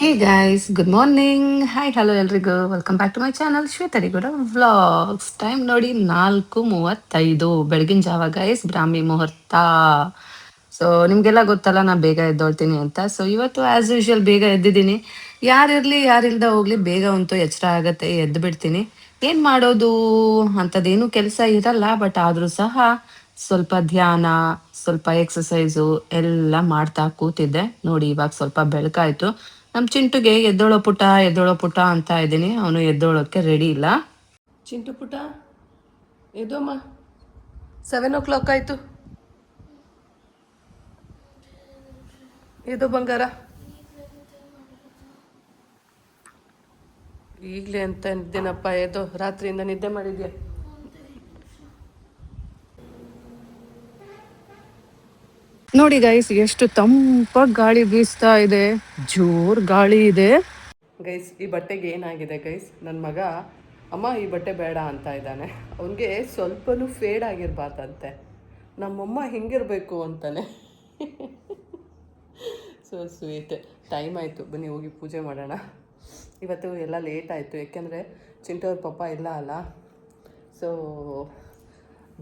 ಹೇ guys, good morning. Hi, hello ಎಲ್ರಿಗೂ. Welcome back to my channel ಶ್ವೇತರಿಗೌಡ vlogs. Time ನೋಡಿ 4:35 ಬೆಳಗಿನ ಜಾವ ಗೈಸ್, ಬ್ರಾಹ್ಮಿ ಮುಹೂರ್ತ. ಸೊ ನಿಮ್ಗೆಲ್ಲ ಗೊತ್ತಲ್ಲ, ನಾ ಬೇಗ ಎದ್ದೊಳ್ತೀನಿ ಅಂತ. ಸೊ ಇವತ್ತು ಆಸ್ ಯೂಶುವಲ್ ಬೇಗ ಎದ್ದಿದ್ದೀನಿ. ಯಾರಿರ್ಲಿ ಯಾರಿಲ್ದ ಹೋಗ್ಲಿ, ಬೇಗ ಅಂತೂ ಎಚ್ಚರ ಆಗತ್ತೆ, ಎದ್ದು ಬಿಡ್ತೀನಿ. ಏನ್ ಮಾಡೋದು ಅಂತದೇನು ಕೆಲಸ ಇರಲ್ಲ, ಬಟ್ ಆದ್ರೂ ಸಹ ಸ್ವಲ್ಪ ಧ್ಯಾನ, ಸ್ವಲ್ಪ ಎಕ್ಸಸೈಸು ಎಲ್ಲ ಮಾಡ್ತಾ ಕೂತಿದ್ದೆ. ನೋಡಿ ಇವಾಗ ಸ್ವಲ್ಪ ಬೆಳಕಾಯ್ತು. ನಮ್ ಚಿಂಟುಗೆ ಎದ್ದೋಳೋ ಪುಟ ಎದ್ದೋಳೋ ಪುಟ ಅಂತ ಇದ್ದೀನಿ, ಅವನು ಎದ್ದೋಳಕ್ಕೆ ರೆಡಿ ಇಲ್ಲ. ಚಿಂಟು ಪುಟ, ಎದ್ದೋಮ್ಮ. 7 o'clock ಆಯ್ತು. ಎದೋ ಬಂಗಾರ. ಈಗಲೇ ಅಂತ ಇದ್ದೇನಪ್ಪ, ಎದೋ. ರಾತ್ರಿಯಿಂದ ನಿದ್ದೆ ಮಾಡಿದ್ಯಾ? ನೋಡಿ ಗೈಸ್, ಎಷ್ಟು ತಂಪಾಗಿ ಗಾಳಿ ಬೀಸ್ತಾ ಇದೆ, ಜೋರ್ ಗಾಳಿ ಇದೆ. ಗೈಸ್, ಈ ಬಟ್ಟೆಗೆ ಏನಾಗಿದೆ ಗೈಸ್, ನನ್ನ ಮಗ ಅಮ್ಮ ಈ ಬಟ್ಟೆ ಬೇಡ ಅಂತ ಇದ್ದಾನೆ. ಅವನಿಗೆ ಸ್ವಲ್ಪನೂ ಫೇಡ್ ಆಗಿರ್ಬಾರ್ದಂತೆ, ನಮ್ಮಮ್ಮ ಹಿಂಗಿರಬೇಕು ಅಂತಾನೆ. So sweet. ಟೈಮ್ ಆಯಿತು, ಬನ್ನಿ ಹೋಗಿ ಪೂಜೆ ಮಾಡೋಣ. ಇವತ್ತು ಎಲ್ಲ ಲೇಟ್ ಆಯಿತು, ಯಾಕೆಂದರೆ ಚಿಂಟವ್ರ ಪಪ್ಪ ಇಲ್ಲ ಅಲ್ಲ. ಸೊ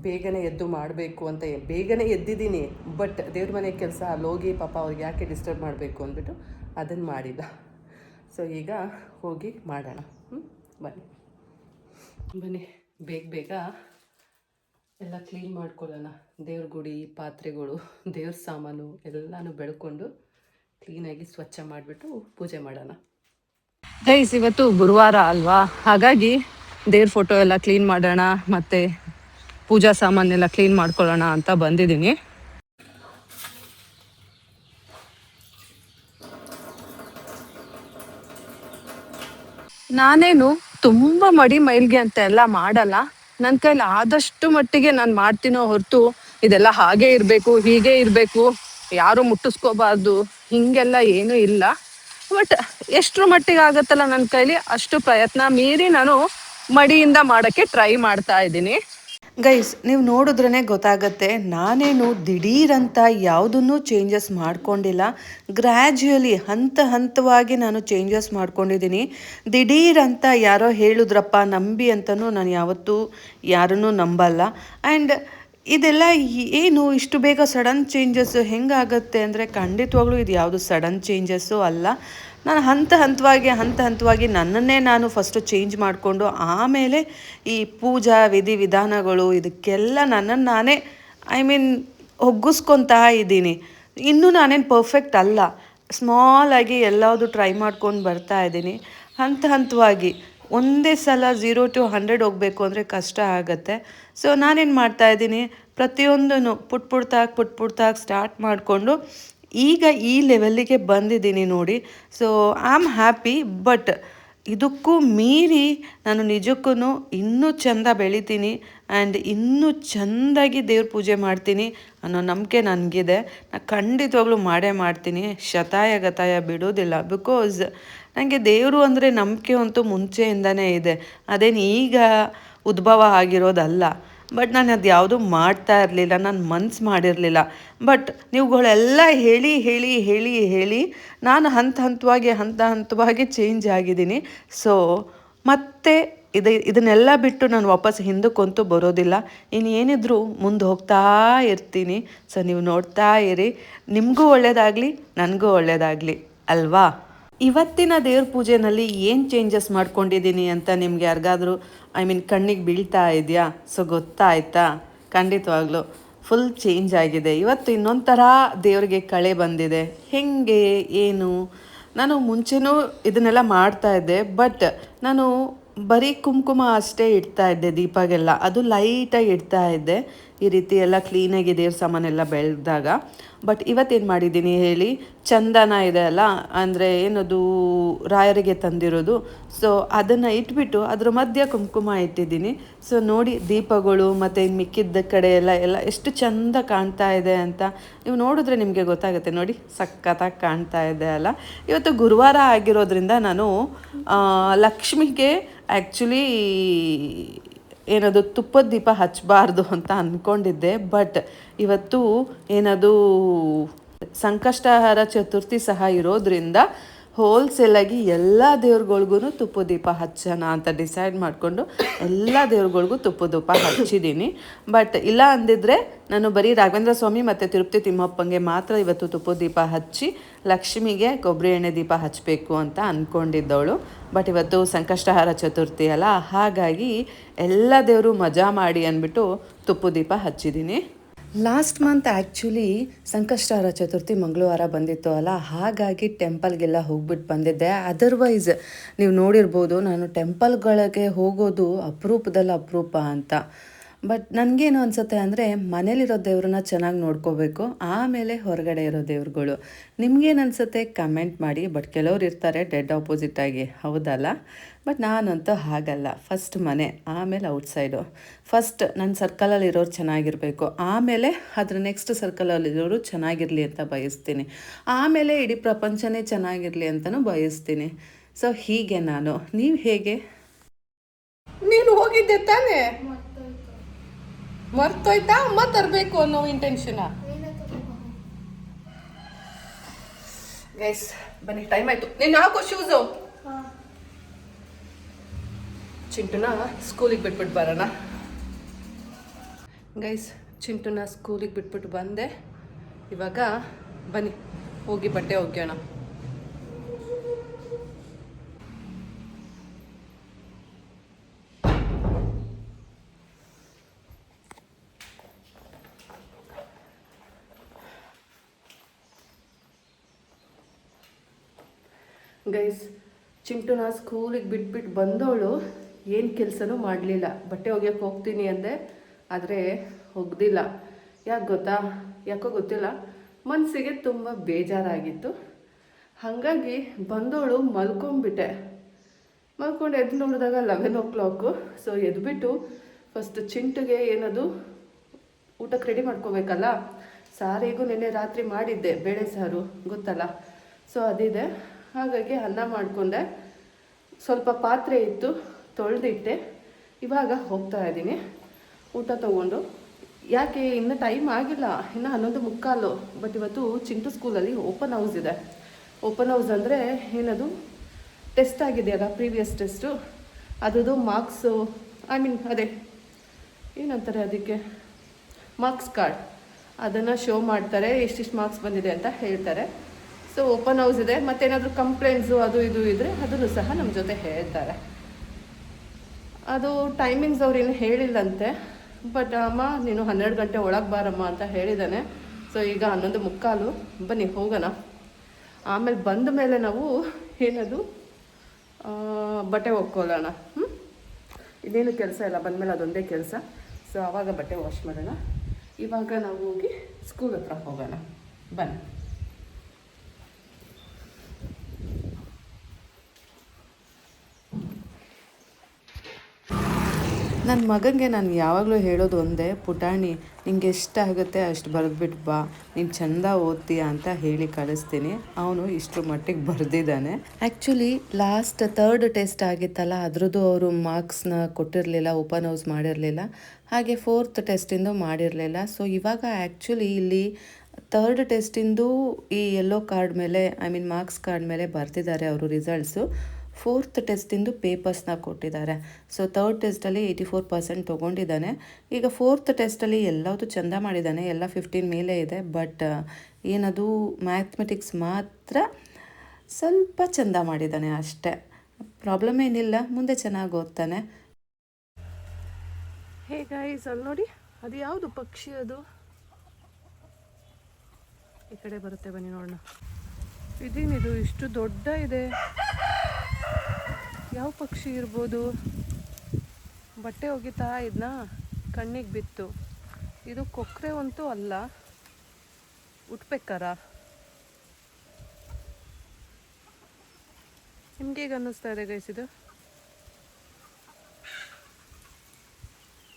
ಬೇಗನೆ ಎದ್ದು ಮಾಡಬೇಕು ಅಂತ ಬೇಗನೆ ಎದ್ದಿದ್ದೀನಿ, ಬಟ್ ದೇವ್ರ ಮನೆ ಕೆಲಸ ಅಲ್ಲೋಗಿ ಪಾಪ ಅವ್ರಿಗೆ ಯಾಕೆ ಡಿಸ್ಟರ್ಬ್ ಮಾಡಬೇಕು ಅಂದ್ಬಿಟ್ಟು ಅದನ್ನು ಮಾಡಿಲ್ಲ. ಸೊ ಈಗ ಹೋಗಿ ಮಾಡೋಣ. ಬನ್ನಿ ಬನ್ನಿ, ಬೇಗ ಬೇಗ ಎಲ್ಲ ಕ್ಲೀನ್ ಮಾಡ್ಕೊಳ್ಳೋಣ. ದೇವ್ರ ಗುಡಿ, ಪಾತ್ರೆಗಳು, ದೇವ್ರ ಸಾಮಾನು ಎಲ್ಲನೂ ಬೆಳ್ಕೊಂಡು ಕ್ಲೀನಾಗಿ ಸ್ವಚ್ಛ ಮಾಡಿಬಿಟ್ಟು ಪೂಜೆ ಮಾಡೋಣ. ಗೈಸ್, ಇವತ್ತು ಗುರುವಾರ ಅಲ್ವಾ, ಹಾಗಾಗಿ ದೇವ್ರ ಫೋಟೋ ಎಲ್ಲ ಕ್ಲೀನ್ ಮಾಡೋಣ, ಮತ್ತು ಪೂಜಾ ಸಾಮಾನೆಲ್ಲ ಕ್ಲೀನ್ ಮಾಡ್ಕೊಳ್ಳೋಣ ಅಂತ ಬಂದಿದ್ದೀನಿ. ನಾನೇನು ತುಂಬ ಮಡಿ ಮೈಲ್ಗೆ ಅಂತ ಎಲ್ಲ ಮಾಡಲ್ಲ. ನನ್ನ ಕೈಲಿ ಆದಷ್ಟು ಮಟ್ಟಿಗೆ ನಾನು ಮಾಡ್ತೀನೋ ಹೊರತು ಇದೆಲ್ಲ ಹಾಗೆ ಇರಬೇಕು, ಹೀಗೆ ಇರಬೇಕು, ಯಾರು ಮುಟ್ಟಿಸ್ಕೋಬಾರ್ದು, ಹಿಂಗೆಲ್ಲ ಏನೂ ಇಲ್ಲ. ಬಟ್ ಎಷ್ಟರ ಮಟ್ಟಿಗೆ ಆಗತ್ತಲ್ಲ ನನ್ನ ಕೈಲಿ, ಅಷ್ಟು ಪ್ರಯತ್ನ ಮೀರಿ ನಾನು ಮಡಿಯಿಂದ ಮಾಡೋಕ್ಕೆ ಟ್ರೈ ಮಾಡ್ತಾ ಇದ್ದೀನಿ. ಗೈಸ್, ನೀವು ನೋಡಿದ್ರೇ ಗೊತ್ತಾಗತ್ತೆ, ನಾನೇನು ದಿಢೀರಂತ ಯಾವುದನ್ನು ಚೇಂಜಸ್ ಮಾಡ್ಕೊಂಡಿಲ್ಲ. ಗ್ರ್ಯಾಜುಯಲಿ ಹಂತ ಹಂತವಾಗಿ ನಾನು ಚೇಂಜಸ್ ಮಾಡ್ಕೊಂಡಿದ್ದೀನಿ. ದಿಢೀರಂತ ಯಾರೋ ಹೇಳಿದ್ರಪ್ಪ ನಂಬಿ ಅಂತಲೂ ನಾನು ಯಾವತ್ತೂ ಯಾರನ್ನೂ ನಂಬಲ್ಲ. ಆ್ಯಂಡ್ ಇದೆಲ್ಲ ಏನು ಇಷ್ಟು ಬೇಗ ಸಡನ್ ಚೇಂಜಸ್ ಹೆಂಗಾಗತ್ತೆ ಅಂದರೆ, ಖಂಡಿತವಾಗ್ಲೂ ಇದು ಯಾವುದು ಸಡನ್ ಚೇಂಜಸ್ಸು ಅಲ್ಲ. ನಾನು ಹಂತ ಹಂತವಾಗಿ ನನ್ನನ್ನೇ ನಾನು ಫಸ್ಟು ಚೇಂಜ್ ಮಾಡಿಕೊಂಡು ಆಮೇಲೆ ಈ ಪೂಜಾ ವಿಧಾನಗಳು ಇದಕ್ಕೆಲ್ಲ ನನ್ನನ್ನು ನಾನೇ ಒಗ್ಗಿಸ್ಕೊತಾ ಇದ್ದೀನಿ. ಇನ್ನೂ ನಾನೇನು ಪರ್ಫೆಕ್ಟ್ ಅಲ್ಲ, ಸ್ಮಾಲಾಗಿ ಎಲ್ಲವುದು ಟ್ರೈ ಮಾಡ್ಕೊಂಡು ಬರ್ತಾ ಇದ್ದೀನಿ. ಹಂತವಾಗಿ ಒಂದೇ ಸಲ 0 to 100 ಹೋಗಬೇಕು ಅಂದರೆ ಕಷ್ಟ ಆಗುತ್ತೆ. ಸೊ ನಾನೇನು ಮಾಡ್ತಾಯಿದ್ದೀನಿ, ಪ್ರತಿಯೊಂದನ್ನು ಪುಟ್ಟಾಗಿ ಸ್ಟಾರ್ಟ್ ಮಾಡಿಕೊಂಡು ಈಗ ಈ ಲೆವೆಲ್ಲಿಗೆ ಬಂದಿದ್ದೀನಿ ನೋಡಿ. So I am happy. But ಇದಕ್ಕೂ ಮೀರಿ ನಾನು ನಿಜಕ್ಕೂ ಇನ್ನೂ ಚೆಂದ ಬೆಳಿತೀನಿ ಆ್ಯಂಡ್ ಇನ್ನೂ ಚೆಂದಾಗಿ ದೇವ್ರ ಪೂಜೆ ಮಾಡ್ತೀನಿ ಅನ್ನೋ ನಂಬಿಕೆ ನನಗಿದೆ. ನಾನು ಖಂಡಿತವಾಗ್ಲೂ ಮಾಡೇ ಮಾಡ್ತೀನಿ, ಗತಾಯ ಬಿಡೋದಿಲ್ಲ. ಬಿಕಾಸ್ ನನಗೆ ದೇವರು ಅಂದರೆ ನಂಬಿಕೆ ಅಂತೂ ಮುಂಚೆಯಿಂದನೇ ಇದೆ, ಅದೇನು ಈಗ ಉದ್ಭವ ಆಗಿರೋದಲ್ಲ. ಬಟ್ ನಾನು ಅದು ಯಾವುದೂ ಮಾಡ್ತಾ ಇರಲಿಲ್ಲ, ನಾನು ಮನ್ಸು ಮಾಡಿರಲಿಲ್ಲ. ಬಟ್ ನೀವುಗಳೆಲ್ಲ ಹೇಳಿ ನಾನು ಹಂತವಾಗಿ ಚೇಂಜ್ ಆಗಿದ್ದೀನಿ. ಸೊ ಮತ್ತೆ ಇದನ್ನೆಲ್ಲ ಬಿಟ್ಟು ನಾನು ವಾಪಸ್ ಹಿಂದಕ್ಕಂತೂ ಬರೋದಿಲ್ಲ. ಏನಿದ್ರೂ ಮುಂದೆ ಹೋಗ್ತಾ ಇರ್ತೀನಿ. ಸೊ ನೀವು ನೋಡ್ತಾ ಇರಿ, ನಿಮಗೂ ಒಳ್ಳೆಯದಾಗಲಿ, ನನಗೂ ಒಳ್ಳೆಯದಾಗಲಿ ಅಲ್ವಾ. ಇವತ್ತಿನ ದೇವ್ರ ಪೂಜೆನಲ್ಲಿ ಏನು ಚೇಂಜಸ್ ಮಾಡ್ಕೊಂಡಿದ್ದೀನಿ ಅಂತ ನಿಮ್ಗೆ ಯಾರಿಗಾದರೂ ಕಣ್ಣಿಗೆ ಬೀಳ್ತಾ ಇದೆಯಾ? ಸೊ ಗೊತ್ತಾಯ್ತಾ? ಖಂಡಿತವಾಗ್ಲೂ ಫುಲ್ ಚೇಂಜ್ ಆಗಿದೆ. ಇವತ್ತು ಇನ್ನೊಂದು ಥರ ದೇವರಿಗೆ ಕಳೆ ಬಂದಿದೆ. ಹೆಂಗೆ ಏನು? ನಾನು ಮುಂಚೆನೂ ಇದನ್ನೆಲ್ಲ ಮಾಡ್ತಾಯಿದ್ದೆ, ಬಟ್ ನಾನು ಬರೀ ಕುಂಕುಮ ಅಷ್ಟೇ ಇಡ್ತಾ ಇದ್ದೆ, ದೀಪಗೆಲ್ಲ ಅದು ಲೈಟಾಗಿ ಇಡ್ತಾ ಇದ್ದೆ, ಈ ರೀತಿ ಎಲ್ಲ ಕ್ಲೀನಾಗಿ ದೇವ್ರ ಸಾಮಾನೆಲ್ಲ ಬೆಳೆದಾಗ. ಬಟ್ ಇವತ್ತೇನು ಮಾಡಿದ್ದೀನಿ ಹೇಳಿ, ಚಂದನ ಇದೆ ಅಲ್ಲ, ಅಂದರೆ ಏನದು ರಾಯರಿಗೆ ತಂದಿರೋದು. ಸೊ ಅದನ್ನು ಇಟ್ಬಿಟ್ಟು ಅದ್ರ ಮಧ್ಯೆ ಕುಂಕುಮ ಇಟ್ಟಿದ್ದೀನಿ. ಸೊ ನೋಡಿ, ದೀಪಗಳು ಮತ್ತು ಮಿಕ್ಕಿದ್ದ ಕಡೆ ಎಲ್ಲ ಎಷ್ಟು ಚಂದ ಕಾಣ್ತಾ ಇದೆ ಅಂತ ನೀವು ನೋಡಿದ್ರೆ ನಿಮಗೆ ಗೊತ್ತಾಗುತ್ತೆ. ನೋಡಿ, ಸಖತ್ತಾಗಿ ಕಾಣ್ತಾ ಇದೆ ಅಲ್ಲ. ಇವತ್ತು ಗುರುವಾರ ಆಗಿರೋದ್ರಿಂದ ನಾನು ಲಕ್ಷ್ಮಿಗೆ ಆ್ಯಕ್ಚುಲಿ ಏನದು ತುಪ್ಪದ ದೀಪ ಹಚ್ಚಬಾರ್ದು ಅಂತ ಅಂದ್ಕೊಂಡಿದ್ದೆ. ಬಟ್ ಇವತ್ತು ಏನದು ಸಂಕಷ್ಟಹರ ಚತುರ್ಥಿ ಸಹ ಇರೋದ್ರಿಂದ ಹೋಲ್ಸೇಲಾಗಿ ಎಲ್ಲ ದೇವ್ರುಗಳ್ಗೂ ತುಪ್ಪದ ದೀಪ ಹಚ್ಚೋಣ ಅಂತ ಡಿಸೈಡ್ ಮಾಡಿಕೊಂಡು ಎಲ್ಲ ದೇವ್ರುಗಳ್ಗೂ ತುಪ್ಪದ ದೀಪ ಹಚ್ಚಿದ್ದೀನಿ. ಬಟ್ ಇಲ್ಲ ಅಂದಿದ್ರೆ ನಾನು ಬರೀ ರಾಘವೇಂದ್ರ ಸ್ವಾಮಿ ಮತ್ತು ತಿರುಪತಿ ತಿಮ್ಮಪ್ಪಂಗೆ ಮಾತ್ರ ಇವತ್ತು ತುಪ್ಪದ ದೀಪ ಹಚ್ಚಿ ಲಕ್ಷ್ಮಿಗೆ ಕೊಬ್ಬರಿ ಎಣ್ಣೆ ದೀಪ ಹಚ್ಚಬೇಕು ಅಂತ ಅಂದ್ಕೊಂಡಿದ್ದವಳು. ಬಟ್ ಇವತ್ತು ಸಂಕಷ್ಟಹಾರ ಚತುರ್ಥಿ ಅಲ್ಲ, ಹಾಗಾಗಿ ಎಲ್ಲ ದೇವರು ಮಜಾ ಮಾಡಿ ಅಂದ್ಬಿಟ್ಟು ತುಪ್ಪದ ದೀಪ ಹಚ್ಚಿದ್ದೀನಿ. ಲಾಸ್ಟ್ ಮಂತ್ ಆ್ಯಕ್ಚುಲಿ ಸಂಕಷ್ಟಹಾರ ಚತುರ್ಥಿ ಮಂಗಳವಾರ ಬಂದಿತ್ತು ಅಲ್ಲ, ಹಾಗಾಗಿ ಟೆಂಪಲ್ಗೆಲ್ಲ ಹೋಗ್ಬಿಟ್ಟು ಬಂದಿದ್ದೆ. ಅದರ್ವೈಸ್ ನೀವು ನೋಡಿರ್ಬೋದು ನಾನು ಟೆಂಪಲ್ಗಳಿಗೆ ಹೋಗೋದು ಅಪರೂಪದಲ್ಲಿ ಅಪರೂಪ ಅಂತ. ಬಟ್ ನನಗೇನು ಅನಿಸುತ್ತೆ ಅಂದರೆ ಮನೇಲಿರೋ ದೇವ್ರನ್ನ ಚೆನ್ನಾಗಿ ನೋಡ್ಕೋಬೇಕು, ಆಮೇಲೆ ಹೊರಗಡೆ ಇರೋ ದೇವ್ರುಗಳು. ನಿಮ್ಗೇನು ಅನಿಸುತ್ತೆ ಕಮೆಂಟ್ ಮಾಡಿ. ಬಟ್ ಕೆಲವ್ರು ಇರ್ತಾರೆ ಡೆಡ್ ಆಪೋಸಿಟಾಗಿ, ಹೌದಲ್ಲ? ಬಟ್ ನಾನಂತೂ ಹಾಗಲ್ಲ. ಫಸ್ಟ್ ಮನೆ, ಆಮೇಲೆ ಔಟ್ಸೈಡು. ಫಸ್ಟ್ ನನ್ನ ಸರ್ಕಲಲ್ಲಿರೋರು ಚೆನ್ನಾಗಿರಬೇಕು, ಆಮೇಲೆ ಅದ್ರ ನೆಕ್ಸ್ಟ್ ಸರ್ಕಲಲ್ಲಿರೋರು ಚೆನ್ನಾಗಿರಲಿ ಅಂತ ಬಯಸ್ತೀನಿ, ಆಮೇಲೆ ಇಡೀ ಪ್ರಪಂಚನೇ ಚೆನ್ನಾಗಿರಲಿ ಅಂತಲೂ ಬಯಸ್ತೀನಿ. ಸೊ ಹೀಗೆ ನಾನು. ನೀವು ಹೇಗೆ? ನೀನು ಹೋಗಿದ್ದೆ ತಾನೇ? ಮರ್ತೋಯ್ತಾ? ಅಮ್ಮ ತರಬೇಕು ಅನ್ನೋ ಇಂಟೆನ್ಷನ? ಗೈಸ್ ಬನ್ನಿ, ಟೈಮ್ ಆಯ್ತು. ನೀನು ಹಾಕೋ ಶೂಸು. ಚಿಂಟುನ ಸ್ಕೂಲಿಗೆ ಬಿಟ್ಬಿಟ್ಟು ಬರೋಣ. ಗೈಸ್ ಚಿಂಟುನ ಸ್ಕೂಲಿಗೆ ಬಿಟ್ಬಿಟ್ಟು ಬಂದೆ. ಇವಾಗ ಬನ್ನಿ ಹೋಗಿ ಬಟ್ಟೆ ಒಗ್ಯೋಣ. ಗೈಸ್ ಚಿಂಟುನ ಸ್ಕೂಲಿಗೆ ಬಿಟ್ಬಿಟ್ಟು ಬಂದವಳು ಏನು ಕೆಲಸನೂ ಮಾಡಲಿಲ್ಲ. ಬಟ್ಟೆ ಒಗ್ಯಕ್ಕೆ ಹೋಗ್ತೀನಿ ಅಂದೆ, ಆದರೆ ಒಗ್ದಿಲ್ಲ. ಯಾಕೆ ಗೊತ್ತಾ? ಯಾಕೋ ಗೊತ್ತಿಲ್ಲ, ಮನಸ್ಸಿಗೆ ತುಂಬ ಬೇಜಾರಾಗಿತ್ತು. ಹಾಗಾಗಿ ಬಂದವಳು ಮಲ್ಕೊಂಡ್ಬಿಟ್ಟೆ. ಮಲ್ಕೊಂಡು ಎದ್ದು ನೋಡಿದಾಗ 11 o'clock. ಸೊ ಎದ್ಬಿಟ್ಟು ಫಸ್ಟ್ ಚಿಂಟುಗೆ ಏನದು ಊಟಕ್ಕೆ ರೆಡಿ ಮಾಡ್ಕೋಬೇಕಲ್ಲ. ಸಾರಿಗೂ ನಿನ್ನೆ ರಾತ್ರಿ ಮಾಡಿದ್ದೆ, ಬೇಳೆ ಸಾರು ಗೊತ್ತಲ್ಲ. ಸೊ ಅದಿದೆ, ಹಾಗಾಗಿ ಅನ್ನ ಮಾಡಿಕೊಂಡೆ. ಸ್ವಲ್ಪ ಪಾತ್ರೆ ಇತ್ತು, ತೊಳೆದಿಟ್ಟೆ. ಇವಾಗ ಹೋಗ್ತಾ ಇದ್ದೀನಿ ಊಟ ತೊಗೊಂಡು. ಯಾಕೆ ಇನ್ನೂ ಟೈಮ್ ಆಗಿಲ್ಲ, ಇನ್ನು 11:15. ಬಟ್ ಇವತ್ತು ಚಿಂಟು ಸ್ಕೂಲಲ್ಲಿ ಓಪನ್ ಹೌಸ್ ಇದೆ. ಓಪನ್ ಹೌಸ್ ಅಂದರೆ ಏನದು, ಟೆಸ್ಟ್ ಆಗಿದೆಯಲ್ಲ, ಪ್ರೀವಿಯಸ್ ಟೆಸ್ಟು, ಅದರದ್ದು ಮಾರ್ಕ್ಸು, ಅದೇ ಏನಂತಾರೆ ಅದಕ್ಕೆ, ಮಾರ್ಕ್ಸ್ ಕಾರ್ಡ್, ಅದನ್ನು ಶೋ ಮಾಡ್ತಾರೆ. ಎಷ್ಟಿಷ್ಟು ಮಾರ್ಕ್ಸ್ ಬಂದಿದೆ ಅಂತ ಹೇಳ್ತಾರೆ. ಸೊ ಓಪನ್ ಹೌಸ್ ಇದೆ. ಮತ್ತೇನಾದರೂ ಕಂಪ್ಲೇಂಟ್ಸು ಅದು ಇದು ಇದ್ದರೆ ಅದನ್ನು ಸಹ ನಮ್ಮ ಜೊತೆ ಹೇಳ್ತಾರೆ. ಅದು ಟೈಮಿಂಗ್ಸ್ ಅವ್ರು ಏನು ಹೇಳಿಲ್ಲಂತೆ. ಬಟ್ ಅಮ್ಮ ನೀನು 12 ಗಂಟೆ ಒಳಗೆ ಬಾರಮ್ಮ ಅಂತ ಹೇಳಿದ್ದಾನೆ. ಸೊ ಈಗ 11:15. ಬನ್ನಿ ಹೋಗೋಣ. ಆಮೇಲೆ ಬಂದ ಮೇಲೆ ನಾವು ಏನದು ಬಟ್ಟೆ ಒಕ್ಕೊಳ್ಳೋಣ. ಇದೇನು ಕೆಲಸ ಇಲ್ಲ, ಬಂದಮೇಲೆ ಅದೊಂದೇ ಕೆಲಸ. ಸೊ ಆವಾಗ ಬಟ್ಟೆ ವಾಶ್ ಮಾಡೋಣ. ಇವಾಗ ನಾವು ಹೋಗಿ ಸ್ಕೂಲ್ ಹತ್ರ ಹೋಗೋಣ. ಬನ್ನಿ. ನನ್ನ ಮಗನಿಗೆ ನಾನು ಯಾವಾಗಲೂ ಹೇಳೋದು ಒಂದೇ, ಪುಟಾಣಿ ನಿಂಗೆ ಎಷ್ಟಾಗುತ್ತೆ ಅಷ್ಟು ಬರೆದ್ಬಿಟ್ಟು ಬಾ, ನೀನು ಚೆಂದ ಓದ್ತೀಯ ಅಂತ ಹೇಳಿ ಕಳಿಸ್ತೀನಿ. ಅವನು ಇಷ್ಟರ ಮಟ್ಟಿಗೆ ಬರೆದಿದ್ದಾನೆ. ಆ್ಯಕ್ಚುಲಿ ಲಾಸ್ಟ್ 3rd ಟೆಸ್ಟ್ ಆಗಿತ್ತಲ್ಲ, ಅದ್ರದ್ದು ಅವರು ಮಾರ್ಕ್ಸ್ನ ಕೊಟ್ಟಿರಲಿಲ್ಲ, ಓಪನ್ ಹೌಸ್ ಮಾಡಿರಲಿಲ್ಲ. ಹಾಗೆ 4th ಟೆಸ್ಟಿಂದು ಮಾಡಿರಲಿಲ್ಲ. ಸೊ ಇವಾಗ ಆ್ಯಕ್ಚುಲಿ ಇಲ್ಲಿ 3rd ಟೆಸ್ಟಿಂದು ಈ ಯೆಲ್ಲೋ ಕಾರ್ಡ್ ಮೇಲೆ, ಮಾರ್ಕ್ಸ್ ಕಾರ್ಡ್ ಮೇಲೆ ಬರ್ತಿದ್ದಾರೆ ಅವರು ರಿಸಲ್ಟ್ಸು. 4th ಟೆಸ್ಟಿಂದು ಪೇಪರ್ಸ್ನ ಕೊಟ್ಟಿದ್ದಾರೆ. So 3rd ಟೆಸ್ಟಲ್ಲಿ 84% ತೊಗೊಂಡಿದ್ದಾನೆ. ಈಗ 4th ಟೆಸ್ಟಲ್ಲಿ ಎಲ್ಲದೂ ಚೆಂದ ಮಾಡಿದ್ದಾನೆ, ಎಲ್ಲ 15 ಮೇಲೆ ಇದೆ. ಬಟ್ ಏನದು ಮ್ಯಾಥಮೆಟಿಕ್ಸ್ ಮಾತ್ರ ಸ್ವಲ್ಪ ಚೆಂದ ಮಾಡಿದ್ದಾನೆ ಅಷ್ಟೇ. ಪ್ರಾಬ್ಲಮ್ ಏನಿಲ್ಲ, ಮುಂದೆ ಚೆನ್ನಾಗಿ ಓದ್ತಾನೆ. ಹೇ ಗೈಸ್, ಅಲ್ಲಿ ನೋಡಿ, ಅದು ಯಾವುದು ಪಕ್ಷಿ? ಅದು ಈ ಕಡೆ ಬರುತ್ತೆ, ಬನ್ನಿ ನೋಡೋಣ. ಇದೇನಿದು ಇಷ್ಟು ದೊಡ್ಡ ಇದೆ? ಯಾವ ಪಕ್ಷಿ ಇರ್ಬೋದು? ಬಟ್ಟೆ ಒಗಿತಾ ಇದನ್ನ ಕಣ್ಣಿಗೆ ಬಿತ್ತು. ಇದು ಕೊಕ್ಕರೆ ಅಂತೂ ಅಲ್ಲ, ಉಟ್ಬೇಕಾರ. ನಿಮ್ಗೆ ಹೇಗೆ ಅನ್ನಿಸ್ತಾ ಇದೆ ಗೈಸ್ ಇದು?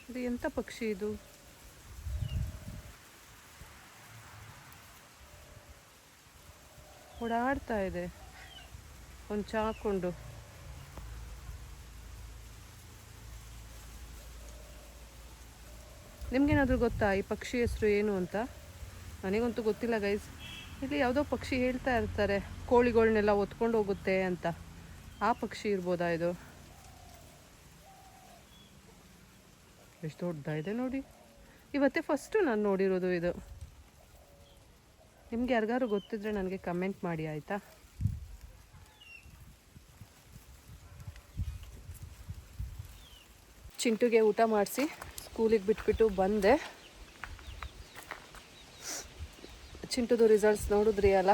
ಇದು ಎಂಥ ಪಕ್ಷಿ ಇದು? ಓಡಾಡ್ತಾ ಇದೆ ಒಂದು ಚಾಕೊಂಡು. ನಿಮ್ಗೇನಾದರೂ ಗೊತ್ತಾ ಈ ಪಕ್ಷಿ ಹೆಸರು ಏನು ಅಂತ? ನನಗಂತೂ ಗೊತ್ತಿಲ್ಲ ಗೈಸ್. ಇಲ್ಲಿ ಯಾವುದೋ ಪಕ್ಷಿ ಹೇಳ್ತಾ ಇರ್ತಾರೆ ಕೋಳಿಗಳನ್ನೆಲ್ಲ ಹೊತ್ಕೊಂಡು ಹೋಗುತ್ತೆ ಅಂತ. ಆ ಪಕ್ಷಿ ಇರ್ಬೋದಾ ಇದು? ಎಷ್ಟು ದೊಡ್ಡ ಇದೆ ನೋಡಿ. ಇವತ್ತೇ ಫಸ್ಟು ನಾನು ನೋಡಿರೋದು ಇದು. ನಿಮ್ಗೆ ಯಾರಿಗಾರು ಗೊತ್ತಿದ್ರೆ ನನಗೆ ಕಮೆಂಟ್ ಮಾಡಿ ಆಯಿತಾ. ಚಿಂಟುಗೆ ಊಟ ಮಾಡಿಸಿ ಸ್ಕೂಲಿಗೆ ಬಿಟ್ಬಿಟ್ಟು ಬಂದೆ. ಚಿಂಟುದು ರಿಸಲ್ಟ್ಸ್ ನೋಡಿದ್ರಿ ಅಲ್ಲ.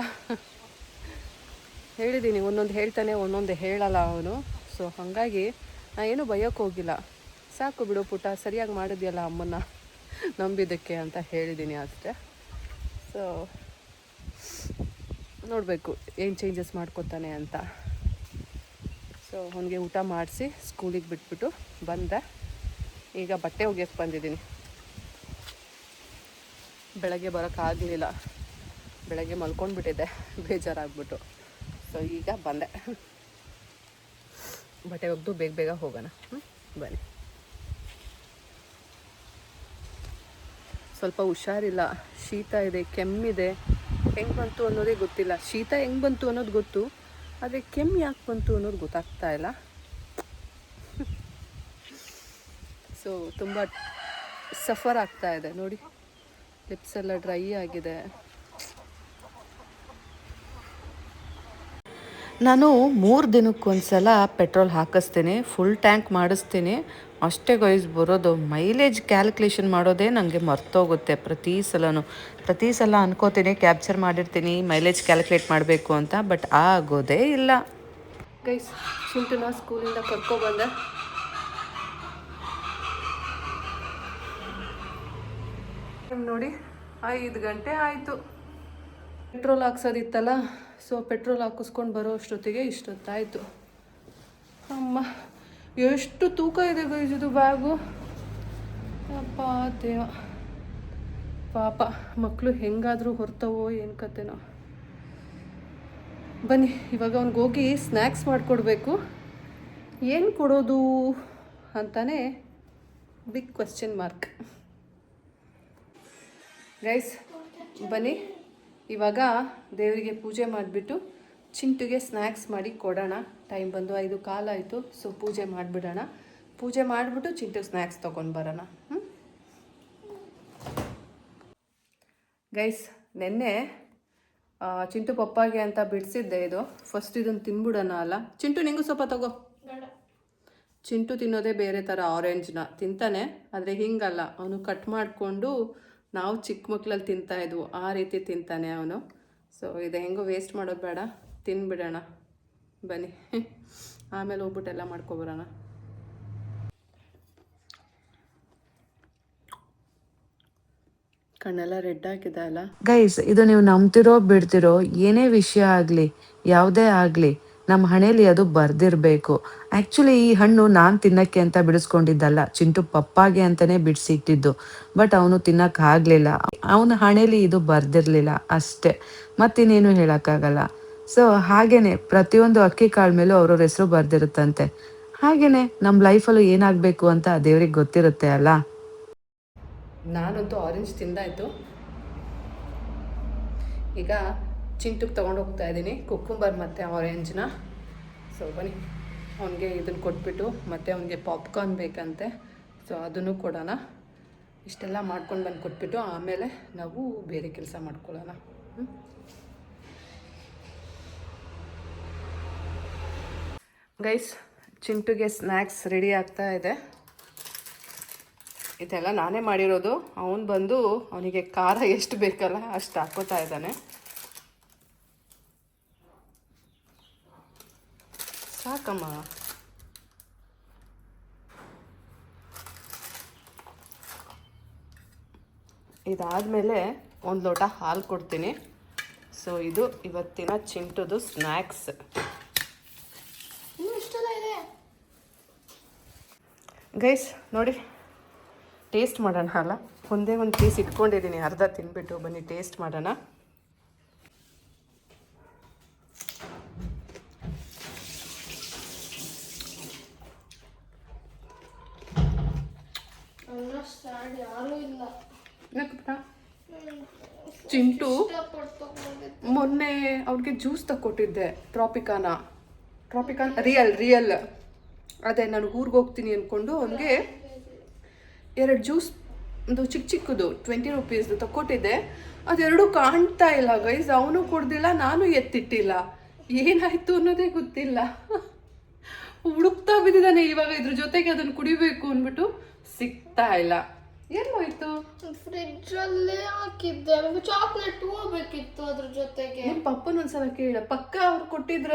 ಹೇಳಿದ್ದೀನಿ, ಒಂದೊಂದು ಹೇಳ್ತಾನೆ ಒಂದೊಂದು ಹೇಳಲ್ಲ ಅವನು. ಸೊ ಹಾಗಾಗಿ ನಾನು ಏನೂ ಬೈಯೋಕ್ಕೆ ಹೋಗಿಲ್ಲ. ಸಾಕು ಬಿಡು ಪುಟ್ಟ, ಸರಿಯಾಗಿ ಮಾಡಿದ್ಯಲ್ಲ ಅಮ್ಮನ್ನ ನಂಬಿದ್ದಕ್ಕೆ ಅಂತ ಹೇಳಿದ್ದೀನಿ ಅಷ್ಟೇ. ಸೊ ನೋಡಬೇಕು ಏನು ಚೇಂಜಸ್ ಮಾಡ್ಕೊತಾನೆ ಅಂತ. ಸೊ ಅವನಿಗೆ ಊಟ ಮಾಡಿಸಿ ಸ್ಕೂಲಿಗೆ ಬಿಟ್ಬಿಟ್ಟು ಬಂದೆ. ಈಗ ಬಟ್ಟೆ ಒಗೆಯಕ್ಕೆ ಬಂದಿದ್ದೀನಿ. ಬೆಳಗ್ಗೆ ಬರೋಕ್ಕಾಗಲಿಲ್ಲ, ಬೆಳಗ್ಗೆ ಮಲ್ಕೊಂಡ್ಬಿಟ್ಟಿದ್ದೆ ಬೇಜಾರಾಗ್ಬಿಟ್ಟು. ಸೊ ಈಗ ಬಂದೆ. ಬಟ್ಟೆ ಒಗೆದು ಬೇಗ ಬೇಗ ಹೋಗೋಣ. ಬನ್ನಿ. ಸ್ವಲ್ಪ ಹುಷಾರಿಲ್ಲ, ಶೀತ ಇದೆ, ಕೆಮ್ಮಿದೆ. ಹೆಂಗೆ ಬಂತು ಅನ್ನೋದೇ ಗೊತ್ತಿಲ್ಲ. ಶೀತ ಹೆಂಗೆ ಬಂತು ಅನ್ನೋದು ಗೊತ್ತು, ಆದರೆ ಕೆಮ್ಮು ಯಾಕೆ ಬಂತು ಅನ್ನೋದು ಗೊತ್ತಾಗ್ತಾ ಇಲ್ಲ. ಸೊ ತುಂಬ ಸಫರ್ ಆಗ್ತಾ ಇದೆ ನೋಡಿ. ಲಿಪ್ಸ್ ಎಲ್ಲ ಡ್ರೈ ಆಗಿದೆ. ನಾನು 3 ದಿನಕ್ಕೊಂದ್ಸಲ ಪೆಟ್ರೋಲ್ ಹಾಕಿಸ್ತೀನಿ, ಫುಲ್ ಟ್ಯಾಂಕ್ ಮಾಡಿಸ್ತೀನಿ. ಅಷ್ಟೇ ಗೈಸ್ ಬರೋದು. ಮೈಲೇಜ್ ಕ್ಯಾಲ್ಕುಲೇಷನ್ ಮಾಡೋದೇ ನನಗೆ ಮರ್ತೋಗುತ್ತೆ ಪ್ರತಿ ಸಲ ಅನ್ಕೋತೀನಿ, ಕ್ಯಾಪ್ಚರ್ ಮಾಡಿರ್ತೀನಿ ಮೈಲೇಜ್ ಕ್ಯಾಲ್ಕುಲೇಟ್ ಮಾಡಬೇಕು ಅಂತ, ಬಟ್ ಆಗೋದೇ ಇಲ್ಲ. ಗೈಸ್, ಚಿಂಟುನ ಸ್ಕೂಲಿಂದ ಕರ್ಕೊಬಂದೆ. ನೋಡಿ 5 ಗಂಟೆ ಆಯಿತು. ಪೆಟ್ರೋಲ್ ಹಾಕ್ಸೋದಿತ್ತಲ್ಲ, ಸೊ ಪೆಟ್ರೋಲ್ ಹಾಕಿಸ್ಕೊಂಡು ಬರೋ ಅಷ್ಟೊತ್ತಿಗೆ ಇಷ್ಟೊತ್ತಾಯಿತು. ಅಮ್ಮ, ಎಷ್ಟು ತೂಕ ಇದೆ ಗೈಸ್ ಇದು ಬ್ಯಾಗು. ಅಪ್ಪ ದೇವ, ಪಾಪ ಮಕ್ಕಳು ಹೆಂಗಾದರೂ ಹೊರ್ತವೋ ಏನು ಕತೆನೋ. ಬನ್ನಿ, ಇವಾಗ ಅವ್ನಿಗೆ ಹೋಗಿ ಸ್ನ್ಯಾಕ್ಸ್ ಮಾಡಿಕೊಡ್ಬೇಕು. ಏನು ಕೊಡೋದು ಅಂತಾನೆ ಬಿಗ್ ಕ್ವೆಶ್ಚನ್ ಮಾರ್ಕ್. ಗೈಸ್ ಬನ್ನಿ, ಇವಾಗ ದೇವರಿಗೆ ಪೂಜೆ ಮಾಡಿಬಿಟ್ಟು ಚಿಂಟುಗೆ ಸ್ನ್ಯಾಕ್ಸ್ ಮಾಡಿ ಕೊಡೋಣ. ಟೈಮ್ ಬಂದು 5:15 ಆಯಿತು. ಸೊ ಪೂಜೆ ಮಾಡಿಬಿಡೋಣ. ಪೂಜೆ ಮಾಡಿಬಿಟ್ಟು ಚಿಂಟುಗೆ ಸ್ನ್ಯಾಕ್ಸ್ ತೊಗೊಂಡು ಬರೋಣ. ಗೈಸ್, ನೆನ್ನೆ ಚಿಂಟು ಪಪ್ಪಾಗೆ ಅಂತ ಬಿಡಿಸಿದ್ದೆ ಇದು. ಫಸ್ಟ್ ಇದನ್ನು ತಿನ್ಬಿಡೋಣ ಅಲ್ಲ. ಚಿಂಟು ನಿಂಗೂ ಸ್ವಲ್ಪ ತಗೋ. ಚಿಂಟು ತಿನ್ನೋದೇ ಬೇರೆ ಥರ. ಆರೆಂಜ್ನ ತಿಂತಾನೆ, ಆದರೆ ಹಿಂಗಲ್ಲ, ಅವನು ಕಟ್ ಮಾಡಿಕೊಂಡು ನಾವು ಚಿಕ್ಕ ಮಕ್ಕಳಲ್ಲಿ ತಿಂತಾಯಿದ್ವು ಆ ರೀತಿ ತಿಂತಾನೆ ಅವನು. ಸೊ ಇದು ಹೆಂಗೋ ವೇಸ್ಟ್ ಮಾಡೋದು ಬೇಡ, ತಿನ್ಬಿಡೋಣ ಬನ್ನಿ. ಆಮೇಲೆ ಹೋಗ್ಬಿಟ್ಟು ಎಲ್ಲ ಮಾಡ್ಕೊಬರೋಣ. ಕಣ್ಣೆಲ್ಲ ರೆಡ್ ಆಗಿದೆ ಅಲ್ಲ ಗೈಸ್. ಇದು ನೀವು ನಂಬ್ತಿರೋ ಬಿಡ್ತಿರೋ, ಏನೇ ವಿಷಯ ಆಗಲಿ, ಯಾವುದೇ ಆಗಲಿ, ನಮ್ಮ ಹಣೆಯಲ್ಲಿ ಅದು ಬರ್ದಿರಬೇಕು. ಆ್ಯಕ್ಚುಲಿ ಈ ಹಣ್ಣು ನಾನು ತಿನ್ನಕ್ಕೆ ಅಂತ ಬಿಡಿಸ್ಕೊಂಡಿದ್ದಲ್ಲ, ಚಿಂಟು ಪಪ್ಪಾಗೆ ಅಂತಲೇ ಬಿಡಿಸಿಟ್ಟಿದ್ದು. ಬಟ್ ಅವನು ತಿನ್ನೋಕ್ಕಾಗಲಿಲ್ಲ, ಅವನ ಹಣೆಯಲ್ಲಿ ಇದು ಬರ್ದಿರಲಿಲ್ಲ ಅಷ್ಟೇ, ಮತ್ತಿನ್ನೇನು ಹೇಳೋಕ್ಕಾಗಲ್ಲ. ಸೊ ಹಾಗೇನೆ ಪ್ರತಿಯೊಂದು ಅಕ್ಕಿ ಕಾಳು ಮೇಲೂ ಅವ್ರವ್ರ ಹೆಸರು ಬರ್ದಿರುತ್ತಂತೆ. ಹಾಗೇನೆ ನಮ್ಮ ಲೈಫಲ್ಲೂ ಏನಾಗಬೇಕು ಅಂತ ದೇವ್ರಿಗೆ ಗೊತ್ತಿರುತ್ತೆ ಅಲ್ಲ. ನಾನಂತೂ ಆರೆಂಜ್ ತಿಂದಾಯಿತು. ಈಗ ಚಿಂಟುಗೆ ತೊಗೊಂಡು ಹೋಗ್ತಾ ಇದ್ದೀನಿ ಕುಕ್ಕುಂಬರ್ ಮತ್ತು ಆರೆಂಜ್ನ. ಸೊ ಬನ್ನಿ, ಅವನಿಗೆ ಇದನ್ನು ಕೊಟ್ಬಿಟ್ಟು ಮತ್ತು ಅವನಿಗೆ ಪಾಪ್ಕಾರ್ನ್ ಬೇಕಂತೆ, ಸೊ ಅದನ್ನು ಕೊಡೋಣ. ಇಷ್ಟೆಲ್ಲ ಮಾಡ್ಕೊಂಡು ಬಂದು ಕೊಟ್ಬಿಟ್ಟು ಆಮೇಲೆ ನಾವು ಬೇರೆ ಕೆಲಸ ಮಾಡ್ಕೊಳ್ಳೋಣ. ಗೈಸ್, ಚಿಂಟುಗೆ ಸ್ನ್ಯಾಕ್ಸ್ ರೆಡಿ ಆಗ್ತಾ ಇದೆ. ಇದೆಲ್ಲ ನಾನೇ ಮಾಡಿರೋದು. ಅವನು ಬಂದು ಅವನಿಗೆ ಖಾರ ಎಷ್ಟು ಬೇಕಲ್ಲ ಅಷ್ಟು ಹಾಕೋತಾ ಇದ್ದಾನೆ. ಸಾಕಮ್ಮ. ಇದಾದಮೇಲೆ 1 ಲೋಟ ಹಾಲು ಕೊಡ್ತೀನಿ. ಸೊ ಇದು ಇವತ್ತಿನ ಚಿಂಟುದು ಸ್ನ್ಯಾಕ್ಸ್. ಗೈಸ್ ನೋಡಿ, ಟೇಸ್ಟ್ ಮಾಡೋಣ ಅಲ್ಲ. ಒಂದೇ ಒಂದು ಪೀಸ್ ಇಟ್ಕೊಂಡಿದ್ದೀನಿ, ಅರ್ಧ ತಿನ್ಬಿಟ್ಟು ಬನ್ನಿ ಟೇಸ್ಟ್ ಮಾಡೋಣ. ಚಿಂಟು ಮೊನ್ನೆ ಅವ್ರಿಗೆ ಜ್ಯೂಸ್ ತಗೊಟ್ಟಿದ್ದೆ ಟ್ರಾಪಿಕಾನ ರಿಯಲ್ ಅದೇ ನಾನು ಊರಿಗೆ ಹೋಗ್ತೀನಿ ಅಂದ್ಕೊಂಡು ಅವನಿಗೆ 2 ಜ್ಯೂಸ್ ಒಂದು ಚಿಕ್ಕದು 20 ರುಪೀಸ್ದು ತಗೊಟ್ಟಿದ್ದೆ. ಅದೆರಡು ಕಾಣ್ತಾ ಇಲ್ಲ ಗೈಸ್. ಅವನು ಕೊಡ್ದಿಲ್ಲ, ನಾನು ಎತ್ತಿಟ್ಟಿಲ್ಲ. ಏನಾಯ್ತು ಅನ್ನೋದೇ ಗೊತ್ತಿಲ್ಲ. ಹುಡುಕ್ತಾ ಬಿದ್ದಿದ್ದಾನೆ ಇವಾಗ. ಇದ್ರ ಜೊತೆಗೆ ಅದನ್ನು ಕುಡಿಬೇಕು ಅಂದ್ಬಿಟ್ಟು ಸಿಗ್ತಾ ಇಲ್ಲ. ಎಲ್ಲೋಯ್ತು? ಫ್ರಿಡ್ಜ್ ಅಲ್ಲೇ ಹಾಕಿದ್ದೆ. ಚಾಕ್ಲೇಟ್ ಹೋಗ್ಬೇಕಿತ್ತು ಅದ್ರ ಜೊತೆಗೆ. ನಿಮ್ ಪಪ್ಪನ ಒಂದ್ಸಲ ಕೇಳ. ಪಕ್ಕ ಅವ್ರು ಕೊಟ್ಟಿದ್ರ?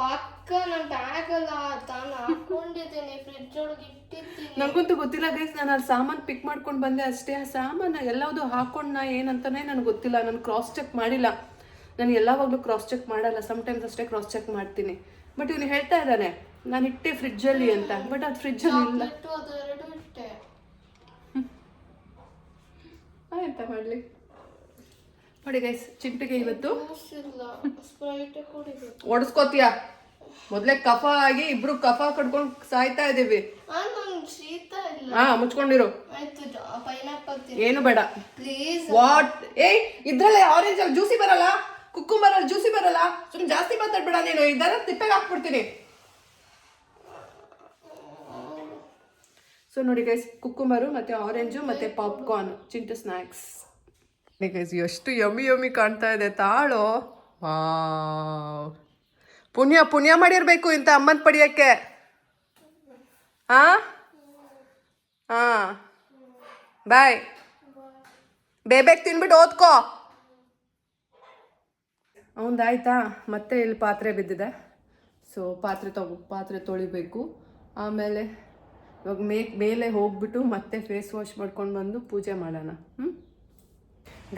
ಪಕ್ಕ ನಾನು ಬ್ಯಾಗ್ ಅಲ್ಲ ತಾನು ಹಾಕೊಂಡಿದ್ದೀನಿ, ಫ್ರಿಡ್ಜ್ ಒಳಗೆ ಇಟ್ಟಿದ್ದೀನಿ. ನಂಗಂತೂ ಗೊತ್ತಿಲ್ಲ ಗೈಸ್. ನಾನು ಅಲ್ಲಿ ಸಾಮಾನು ಪಿಕ್ ಮಾಡ್ಕೊಂಡು ಬಂದೆ ಅಷ್ಟೇ. ಆ ಸಾಮಾನು ಎಲ್ಲವುದು ಹಾಕೊಂಡ್ನಾ ಏನಂತಾನೆ ನನಗೆ ಗೊತ್ತಿಲ್ಲ. ನಾನು ಕ್ರಾಸ್ ಚೆಕ್ ಮಾಡಿಲ್ಲ. ನಾನು ಎಲ್ಲವಾಗ್ಲೂ ಕ್ರಾಸ್ ಚೆಕ್ ಮಾಡಲ್ಲ, ಸಮ್ಟೈಮ್ಸ್ ಅಷ್ಟೇ ಕ್ರಾಸ್ ಚೆಕ್ ಮಾಡ್ತೀನಿ. ಬಟ್ ಇವನು ಹೇಳ್ತಾ ಇದ್ದಾನೆ ನಾನು ಇಟ್ಟೆ ಫ್ರಿಡ್ಜಲ್ಲಿ ಅಂತ. ಬಟ್ ಅದು ಫ್ರಿಡ್ಜಲ್ಲಿ ಇಲ್ಲ. ಅದೆರಡು ಇಟ್ಟೆ. ಎಂತ ಮಾಡಲಿ ನೋಡಿ ಗೈಸ್. ಚಿಂಟಿಗೆ ಇವತ್ತು ಓಡಿಸ್ಕೋತೀಯ. ಮೊದ್ಲೇ ಕಫ ಆಗಿ ಇಬ್ರು ಕಫ ಕಡ್ಕೊಂಡು ಸಾಯ್ತಾ ಇದೀವಿ. ಶೀತ ಇಲ್ಲ. ಹಾ, ಮುಚ್ಕೊಂಡಿರು. ಪೈನಾಪಲ್ ಏನು ಬೇಡ ಪ್ಲೀಸ್. ವಾಟ್? ಇದ್ರಲ್ಲೇ ಆರೆಂಜ್ ಅಲ್ಲಿ ಜ್ಯೂಸಿ ಬರಲ್ಲ, ಕುಕ್ಕುಂಬರ್ ಅಲ್ಲಿ ಜ್ಯೂಸಿ ಬರಲ್ಲ. ಸುಮ್ಮನೆ ಜಾಸ್ತಿ ಮಾತಾಡ್ಬೇಡ ನೀನು. ಇದರ ತಿಪ್ಪೆಗೆ ಹಾಕ್ಬಿಡ್ತೀನಿ. ಸೊ ನೋಡಿ ಗೈಸ್, ಕುಕ್ಕುಂಬರು ಮತ್ತೆ ಆರೆಂಜು ಮತ್ತೆ ಪಾಪ್ಕಾರ್ನ್, ಚಿಂಟು ಸ್ನ್ಯಾಕ್ಸ್. ಗೈಸ್ ಎಷ್ಟು ಯಮ್ಮಿ ಕಾಣ್ತಾ ಇದೆ. ತಾಳೋ. ಪುಣ್ಯ ಮಾಡಿರ್ಬೇಕು ಇಂಥ ಅಮ್ಮನ್ ಪಡಿಯಕ್ಕೆ. ಹಾ ಬಾಯ್. ಬೇಬೇಕ್ ತಿನ್ಬಿಟ್ಟು ಓದ್ಕೋ. ಅವಂದಾಯ್ತಾ? ಮತ್ತೆ ಇಲ್ಲಿ ಪಾತ್ರೆ ಬಿದ್ದಿದೆ. ಸೊ ಪಾತ್ರೆ ತೊಳಿಬೇಕು. ಆಮೇಲೆ ಇವಾಗ ಮೇಲೆ ಹೋಗ್ಬಿಟ್ಟು ಮತ್ತೆ ಫೇಸ್ ವಾಶ್ ಮಾಡ್ಕೊಂಡು ಬಂದು ಪೂಜೆ ಮಾಡೋಣ.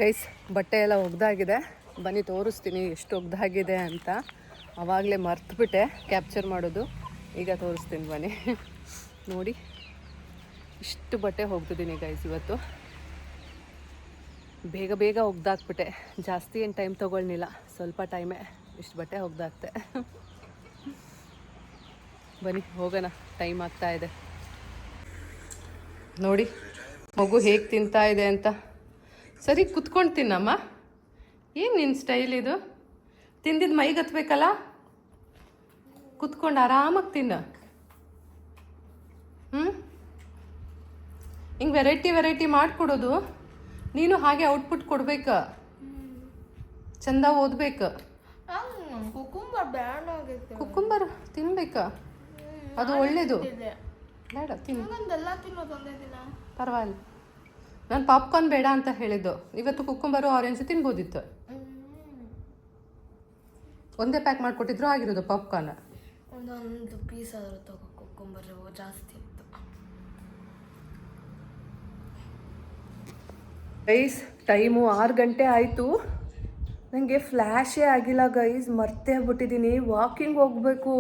ಗೈಸ್, ಬಟ್ಟೆ ಎಲ್ಲ ಒಗ್ದಾಗಿದೆ. ಬನ್ನಿ ತೋರಿಸ್ತೀನಿ ಎಷ್ಟು ಒಗ್ದಾಗಿದೆ ಅಂತ. ಆವಾಗಲೇ ಮರ್ತುಬಿಟ್ಟೆ ಕ್ಯಾಪ್ಚರ್ ಮಾಡೋದು. ಈಗ ತೋರಿಸ್ತೀನಿ ಬನ್ನಿ. ನೋಡಿ ಇಷ್ಟು ಬಟ್ಟೆ ಹೋಗ್ತಿದ್ದೀನಿ ಗೈಸ್ ಇವತ್ತು. ಬೇಗ ಒಗ್ದಾಕ್ಬಿಟ್ಟೆ. ಜಾಸ್ತಿ ಏನು ಟೈಮ್ ತೊಗೊಳ್ಳಿಲ್ಲ, ಸ್ವಲ್ಪ ಟೈಮೇ. ಇಷ್ಟು ಬಟ್ಟೆ ಒಗ್ದಾಕ್ತೆ. ಬನ್ನಿ ಹೋಗೋಣ, ಟೈಮ್ ಆಗ್ತಾ ಇದೆ. ನೋಡಿ ಮಗು ಹೇಗೆ ತಿಂತಾ ಇದೆ ಅಂತ. ಸರಿ ಕುತ್ಕೊಂಡು ತಿನ್ನಮ್ಮ. ಏನು ನಿನ್ನ ಸ್ಟೈಲ್ ಇದು? ತಿಂದಿದ್ದು ಮೈಗೆ ಹತ್ಬೇಕಲ್ಲ. ಕುತ್ಕೊಂಡು ಆರಾಮಾಗಿ ತಿನ್ನು. ಹಿಂಗೆ ವೆರೈಟಿ ಮಾಡಿಕೊಡೋದು. ನೀನು ಹಾಗೆ ಔಟ್ಪುಟ್ ಕೊಡ್ಬೇಕು. ಚಂದ ಓದ್ಬೇಕು. ಕುಕ್ಕುಂಬರ್ ತಿನ್ಬೇಕಾ? ಅದು ಒಳ್ಳೇದು. ಬೇಡ ತಿನ್ನು, ಪರವಾಗಿಲ್ಲ. ನಾನು ಪಾಪ್ಕಾರ್ನ್ ಬೇಡ ಅಂತ ಹೇಳಿದ್ದು. ಇವತ್ತು ಕುಕ್ಕುಂಬರು ಆರೆಂಜ್ ತಿನ್ಬೋದಿತ್ತು. ಒಂದೇ ಪ್ಯಾಕ್ ಮಾಡಿಕೊಟ್ಟಿದ್ರು ಆಗಿರೋದು ಪಾಪ್ಕಾರ್ನ್. ಒಂದೊಂದು ಪೀಸ್ ಆದರೂ ತಗೋ. ಕುಕ್ಕುಂಬರ್ ಜಾಸ್ತಿ ಇತ್ತು. ಗೈಸ್, ಟೈಮು 6 ಗಂಟೆ ಆಯಿತು. ನನಗೆ ಫ್ಲ್ಯಾಶೇ ಆಗಿಲ್ಲ ಗೈಸ್. ಮರ್ತೇ ಬಿಟ್ಟಿದ್ದೀನಿ. ವಾಕಿಂಗ್ ಹೋಗಬೇಕು.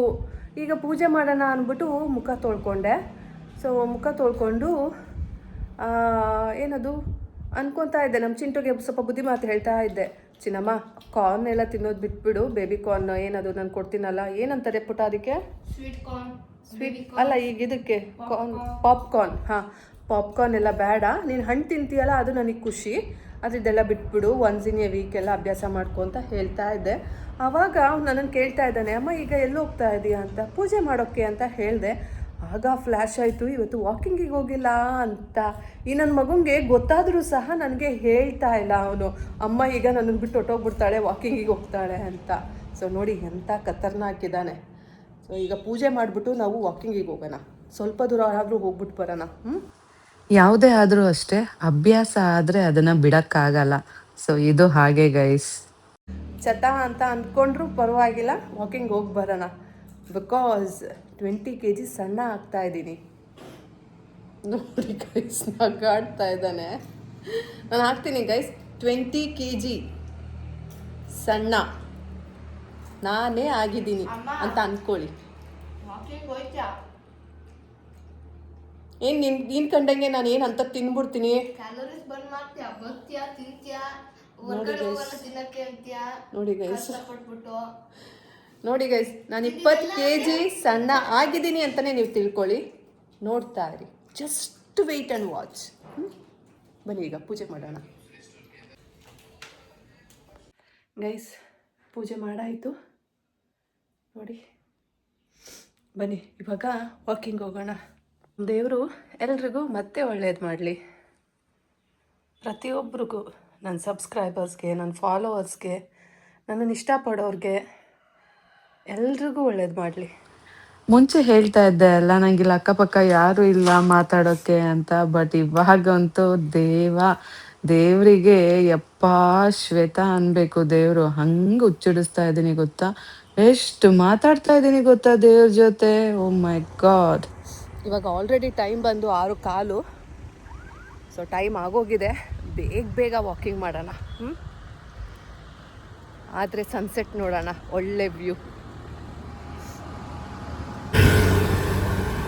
ಈಗ ಪೂಜೆ ಮಾಡೋಣ ಅಂದ್ಬಿಟ್ಟು ಮುಖ ತೊಳ್ಕೊಂಡೆ. ಸೊ ಮುಖ ತೊಳ್ಕೊಂಡು ಏನದು ಅನ್ಕೊತಾ ಇದ್ದೆ. ನಮ್ಮ ಚಿಂಟುಗೆ ಸ್ವಲ್ಪ ಬುದ್ಧಿ ಮಾತು ಹೇಳ್ತಾ ಇದ್ದೆ. ಚಿನ್ನಮ್ಮ, ಕಾರ್ನ್ ಎಲ್ಲ ತಿನ್ನೋದು ಬಿಟ್ಬಿಡು. ಬೇಬಿ ಕಾರ್ನ್ ಏನದು ನಾನು ಕೊಡ್ತೀನಲ್ಲ, ಏನಂತಾರೆ ಪುಟ ಅದಕ್ಕೆ? ಸ್ವೀಟ್ ಅಲ್ಲ, ಈಗ ಇದಕ್ಕೆ ಪಾಪ್ಕಾರ್ನ್. ಹಾಂ, ಪಾಪ್ಕಾರ್ನ್ ಎಲ್ಲ ಬೇಡ. ನೀನು ಹಣ್ಣು ತಿಂತೀಯಲ್ಲ, ಅದು ನನಗೆ ಖುಷಿ. ಅದರದ್ದೆಲ್ಲ ಬಿಟ್ಬಿಡು. ಒನ್ಸ್ ಇನ್ ಎ ವೀಕೆಲ್ಲ ಅಭ್ಯಾಸ ಮಾಡ್ಕೊ ಅಂತ ಹೇಳ್ತಾ ಇದ್ದೆ. ಆವಾಗ ನನ್ನನ್ನು ಕೇಳ್ತಾ ಇದ್ದಾನೆ, ಅಮ್ಮ ಈಗ ಎಲ್ಲಿ ಹೋಗ್ತಾ ಇದೀಯಾ ಅಂತ. ಪೂಜೆ ಮಾಡೋಕ್ಕೆ ಅಂತ ಹೇಳಿದೆ. ಆಗ ಫ್ಲ್ಯಾಶ್ ಆಯಿತು, ಇವತ್ತು ವಾಕಿಂಗಿಗೆ ಹೋಗಿಲ್ಲ ಅಂತ. ಈ ನನ್ನ ಮಗುಂಗೆ ಗೊತ್ತಾದರೂ ಸಹ ನನಗೆ ಹೇಳ್ತಾ ಇಲ್ಲ ಅವನು. ಅಮ್ಮ ಈಗ ನನ್ನನ್ನು ಬಿಟ್ಟು ಹೊಟ್ಟೋಗ್ಬಿಡ್ತಾಳೆ, ವಾಕಿಂಗಿಗೆ ಹೋಗ್ತಾಳೆ ಅಂತ. ಸೊ ನೋಡಿ ಎಂಥ ಖತರ್ನಾಕಿದ್ದಾನೆ. ಸೊ ಈಗ ಪೂಜೆ ಮಾಡಿಬಿಟ್ಟು ನಾವು ವಾಕಿಂಗಿಗೆ ಹೋಗೋಣ. ಸ್ವಲ್ಪ ದೂರ ಆದರೂ ಹೋಗ್ಬಿಟ್ಟು ಬರೋಣ. ಯಾವುದೇ ಆದರೂ ಅಷ್ಟೇ, ಅಭ್ಯಾಸ ಆದರೆ ಅದನ್ನು ಬಿಡೋಕ್ಕಾಗಲ್ಲ. ಸೊ ಇದು ಹಾಗೆ ಗೈಸ್. ಚಟ ಅಂತ ಅಂದ್ಕೊಂಡ್ರೂ ಪರವಾಗಿಲ್ಲ, ವಾಕಿಂಗ್ ಹೋಗಿ ಬರೋಣ. ಬಿಕಾಸ್ 20 kg ಸಣ್ಣ ಆಗ್ತಾ ಇದ್ದೀನಿ. ನೋಡಿ ಗೈಸ್, ನಗಾಡ್ತಾ ಇದ್ದಾನೆ. ನಾನು ಹಾಕ್ತೀನಿ ಗೈಸ್, 20 kg ಸಣ್ಣ ನಾನೇ ಆಗಿದ್ದೀನಿ ಅಂತ ಅಂದ್ಕೊಳ್ಳಿ. ಏನು ನೀನು ಕಂಡಂಗೆ ನಾನು ಏನು ಅಂತ ತಿನ್ಬಿಡ್ತೀನಿ. ಕ್ಯಾಲೋರೀಸ್ ಬರ್ನ್ ಮಾಡ್ತೀಯಾ, ಬರ್ತೀಯಾ, ತಿಂತೀಯಾ, ನೋಡಿ ಗೈಸ್, ನೋಡಿ ಗೈಸ್, ನಾನು 20 kg ಸಣ್ಣ ಆಗಿದ್ದೀನಿ ಅಂತಲೇ ನೀವು ತಿಳ್ಕೊಳ್ಳಿ. ನೋಡ್ತಾ ಇರಿ, ಜಸ್ಟ್ ವೆಯ್ಟ್ ಆ್ಯಂಡ್ ವಾಚ್. ಬನ್ನಿ ಈಗ ಪೂಜೆ ಮಾಡೋಣ. ಗೈಸ್ ಪೂಜೆ ಮಾಡಾಯಿತು ನೋಡಿ. ಬನ್ನಿ ಇವಾಗ ವಾಕಿಂಗ್ ಹೋಗೋಣ. ದೇವರು ಎಲ್ರಿಗೂ ಮತ್ತೆ ಒಳ್ಳೇದು ಮಾಡಲಿ. ಪ್ರತಿಯೊಬ್ಬರಿಗೂ, ನನ್ನ ಸಬ್ಸ್ಕ್ರೈಬರ್ಸ್ಗೆ, ನನ್ನ ಫಾಲೋವರ್ಸ್ಗೆ, ನನ್ನನ್ನು ಇಷ್ಟಪಡೋರಿಗೆ ಎಲ್ರಿಗೂ ಒಳ್ಳೇದು ಮಾಡಲಿ. ಮುಂಚೆ ಹೇಳ್ತಾ ಇದ್ದೆ ಅಲ್ಲ, ನಂಗಿಲ್ಲ ಅಕ್ಕಪಕ್ಕ ಯಾರೂ ಇಲ್ಲ ಮಾತಾಡೋಕ್ಕೆ ಅಂತ. ಬಟ್ ಇವಾಗಂತೂ ದೇವರಿಗೆ ಯಪ್ಪ ಶ್ವೇತಾ ಅನ್ಬೇಕು. ದೇವರು ಹಂಗೆ ಹುಚ್ಚಿಡಿಸ್ತಾ ಇದ್ದೀನಿ ಗೊತ್ತಾ, ಎಷ್ಟು ಮಾತಾಡ್ತಾ ಇದ್ದೀನಿ ಗೊತ್ತಾ ದೇವ್ರ ಜೊತೆ. ಓ ಮೈ ಗಾಡ್. ಇವಾಗ ಆಲ್ರೆಡಿ ಟೈಮ್ ಬಂದು 6:15. ಸೊ ಟೈಮ್ ಆಗೋಗಿದೆ. ಬೇಗ ವಾಕಿಂಗ್ ಮಾಡೋಣ. ಆದರೆ ಸನ್ಸೆಟ್ ನೋಡೋಣ, ಒಳ್ಳೆ ವ್ಯೂ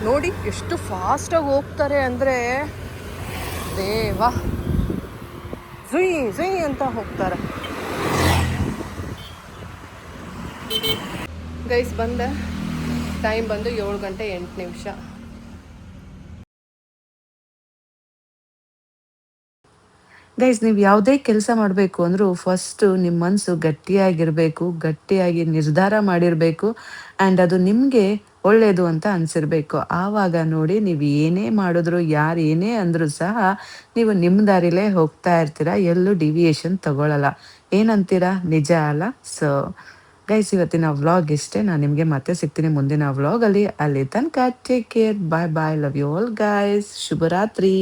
ನೋಡಿ. ಎಷ್ಟು ಫಾಸ್ಟಾಗಿ ಹೋಗ್ತಾರೆ ಅಂದರೆ ದೇವಾ, ಝುಯ್ ಅಂತ ಹೋಗ್ತಾರೆ. ಗೈಸ್ ಬಂದೆ, ಟೈಮ್ ಬಂದು 7:08. ಗೈಸ್, ನೀವು ಯಾವುದೇ ಕೆಲಸ ಮಾಡಬೇಕು ಅಂದರೂ ಫಸ್ಟು ನಿಮ್ಮ ಮನಸ್ಸು ಗಟ್ಟಿಯಾಗಿರಬೇಕು, ಗಟ್ಟಿಯಾಗಿ ನಿರ್ಧಾರ ಮಾಡಿರಬೇಕು, ಆ್ಯಂಡ್ ಅದು ನಿಮಗೆ ಒಳ್ಳೆಯದು ಅಂತ ಅನಿಸಿರ್ಬೇಕು. ಆವಾಗ ನೋಡಿ, ನೀವು ಏನೇ ಮಾಡಿದ್ರು, ಯಾರು ಏನೇ ಅಂದರೂ ಸಹ ನೀವು ನಿಮ್ಮ ದಾರಿಲೇ ಹೋಗ್ತಾ ಇರ್ತೀರ, ಎಲ್ಲೂ ಡಿವಿಯೇಷನ್ ತಗೊಳ್ಳಲ್ಲ. ಏನಂತೀರಾ? ನಿಜ ಅಲ್ಲ? ಸೊ ಗೈಸ್, ಇವತ್ತಿನ ವ್ಲಾಗ್ ಇಷ್ಟೇ. ನಾನು ನಿಮಗೆ ಮತ್ತೆ ಸಿಗ್ತೀನಿ ಮುಂದಿನ ವ್ಲಾಗಲ್ಲಿ. ಅಲ್ಲಿ ತನಕ take care, bye bye, love you all guys. ಶುಭರಾತ್ರಿ.